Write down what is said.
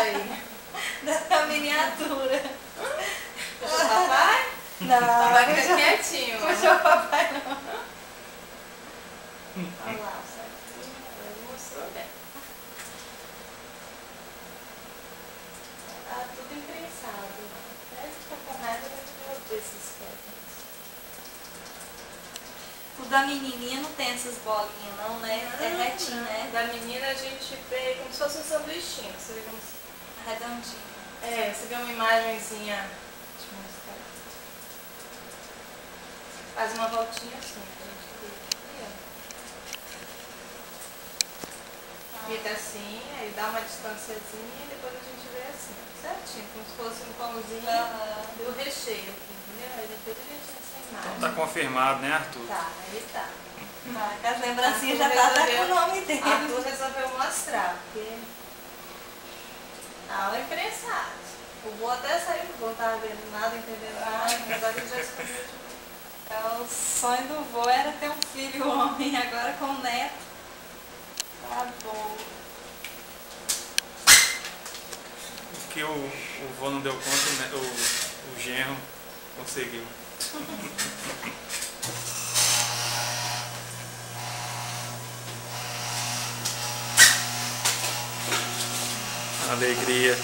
aí. Da miniatura. Puxou o papai? Não. Vai ficar quietinho. Puxou o papai não. Olha lá, certinho. Ele mostrou bem. Tá tudo imprensado. Até ele ficar com raiva, a gente vai ver esses pés. O da menininha não tem essas bolinhas não, né? É retinho, né? Da menina a gente vê como se fosse um sanduichinho. Você vê como se... Redondinho. É, você vê uma imagenzinha. Deixa eu mostrar. Faz uma voltinha assim, a gente vê. Fica assim, aí dá uma distanciazinha e depois a gente vê assim, certinho, como se fosse um pãozinho e o recheio aqui, entendeu? Aí depois a gente tem essa imagem. Então tá confirmado, né, Arthur? Tá, aí tá. Tá, que as lembrancinhas já tá até com o nome dele. Arthur resolveu mostrar, porque aula é imprensado. O vô até saiu do vô, não tava vendo nada, entendendo nada, mas agora ele já descobriu de novo. O sonho do vô era ter um filho homem, agora com um neto. Tá bom. O que o vô não deu conta, né, o genro conseguiu. Alegria.